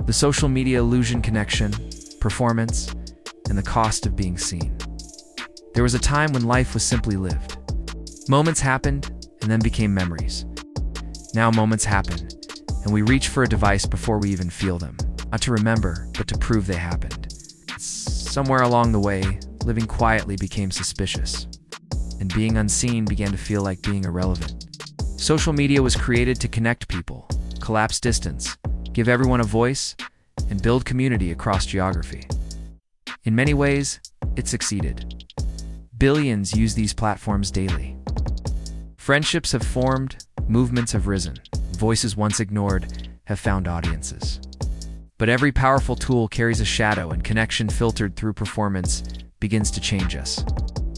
The social media illusion, connection, performance, and the cost of being seen. There was a time when life was simply lived. Moments happened and then became memories. Now moments happen, and we reach for a device before we even feel them. Not to remember, but to prove they happened. Somewhere along the way, living quietly became suspicious, and being unseen began to feel like being irrelevant. Social media was created to connect people, collapse distance, give everyone a voice, and build community across geography. In many ways, it succeeded. Billions use these platforms daily. Friendships have formed, movements have risen, voices once ignored have found audiences. But every powerful tool carries a shadow, and connection filtered through performance begins to change us.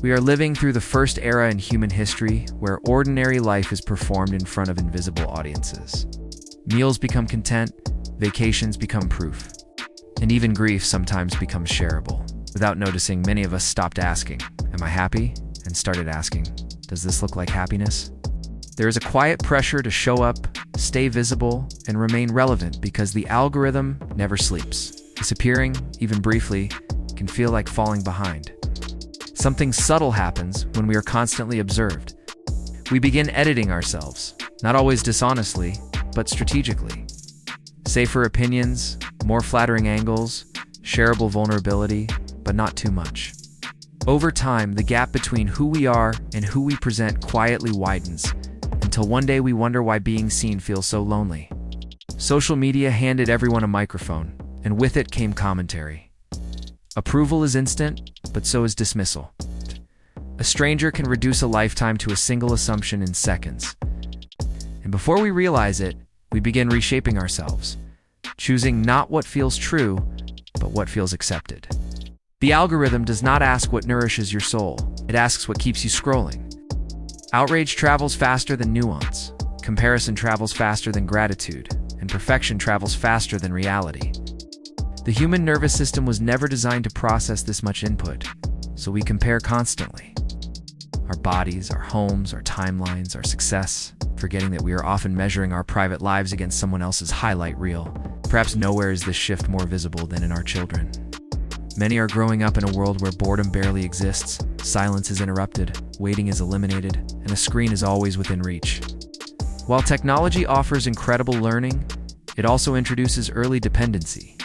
We are living through the first era in human history where ordinary life is performed in front of invisible audiences. Meals become content, vacations become proof, and even grief sometimes becomes shareable. Without noticing, many of us stopped asking, "Am I happy?" and started asking, "Does this look like happiness?" There is a quiet pressure to show up, stay visible, and remain relevant because the algorithm never sleeps. Disappearing, even briefly, can feel like falling behind. Something subtle happens when we are constantly observed. We begin editing ourselves, not always dishonestly, but strategically. Safer opinions, more flattering angles, shareable vulnerability, but not too much. Over time, the gap between who we are and who we present quietly widens, until one day we wonder why being seen feels so lonely. Social media handed everyone a microphone, and with it came commentary. Approval is instant, but so is dismissal. A stranger can reduce a lifetime to a single assumption in seconds. And before we realize it, we begin reshaping ourselves, choosing not what feels true, but what feels accepted. The algorithm does not ask what nourishes your soul, it asks what keeps you scrolling. Outrage travels faster than nuance, comparison travels faster than gratitude, and perfection travels faster than reality. The human nervous system was never designed to process this much input, so we compare constantly. Our bodies, our homes, our timelines, our success, forgetting that we are often measuring our private lives against someone else's highlight reel. Perhaps nowhere is this shift more visible than in our children. Many are growing up in a world where boredom barely exists, silence is interrupted, waiting is eliminated, and a screen is always within reach. While technology offers incredible learning, it also introduces early dependency.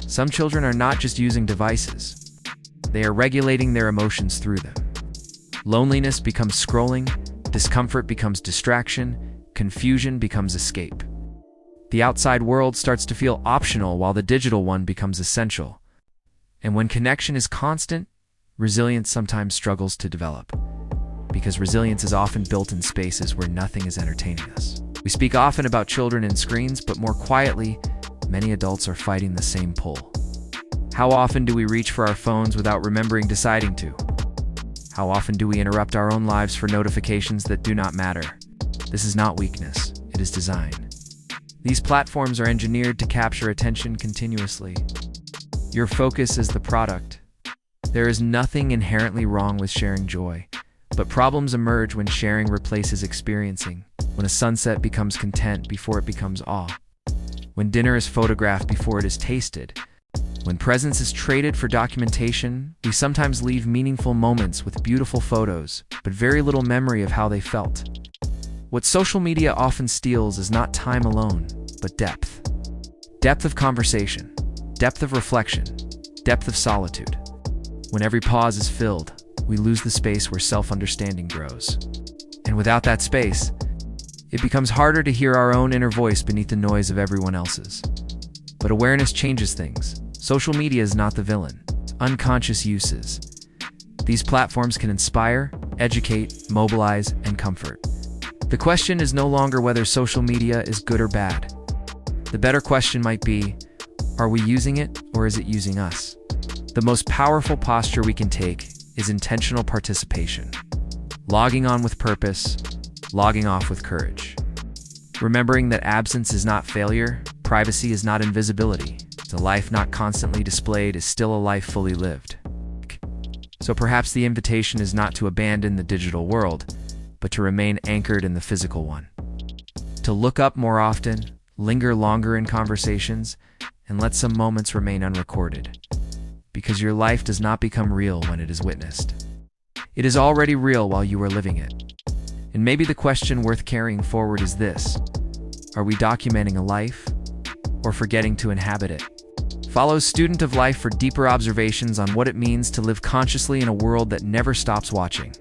Some children are not just using devices, they are regulating their emotions through them. Loneliness becomes scrolling, discomfort becomes distraction, confusion becomes escape. The outside world starts to feel optional while the digital one becomes essential. And when connection is constant, resilience sometimes struggles to develop, because resilience is often built in spaces where nothing is entertaining us. We speak often about children and screens, but more quietly, many adults are fighting the same pull. How often do we reach for our phones without remembering deciding to? How often do we interrupt our own lives for notifications that do not matter? This is not weakness, it is design. These platforms are engineered to capture attention continuously. Your focus is the product. There is nothing inherently wrong with sharing joy, but problems emerge when sharing replaces experiencing, when a sunset becomes content before it becomes awe, when dinner is photographed before it is tasted, when presence is traded for documentation. We sometimes leave meaningful moments with beautiful photos, but very little memory of how they felt. What social media often steals is not time alone, but depth. Depth of conversation, depth of reflection, depth of solitude. When every pause is filled, we lose the space where self-understanding grows. And without that space, it becomes harder to hear our own inner voice beneath the noise of everyone else's. But awareness changes things. Social media is not the villain. It's unconscious uses. These platforms can inspire, educate, mobilize, and comfort. The question is no longer whether social media is good or bad. The better question might be, are we using it, or is it using us? The most powerful posture we can take is intentional participation. Logging on with purpose, logging off with courage. Remembering that absence is not failure, privacy is not invisibility. A life not constantly displayed is still a life fully lived. So perhaps the invitation is not to abandon the digital world, but to remain anchored in the physical one. To look up more often, linger longer in conversations, and let some moments remain unrecorded. Because your life does not become real when it is witnessed. It is already real while you are living it. And maybe the question worth carrying forward is this: are we documenting a life, or forgetting to inhabit it? Follow Student of Life for deeper observations on what it means to live consciously in a world that never stops watching.